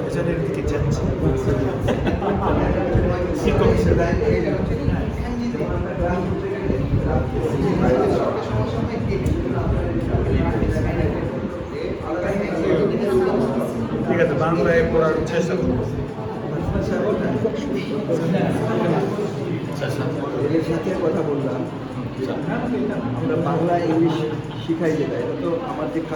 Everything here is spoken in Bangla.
পেছনের দিকে যাচ্ছে শিক্ষক হিসেবে। ঠিক আছে, বাংলায় পড়ার চেষ্টা করবো। এদের সাথে কথা বললাম, আমরা বাংলা ইংলিশ শিখাই যেটা, এটা তো আমার যে খাতা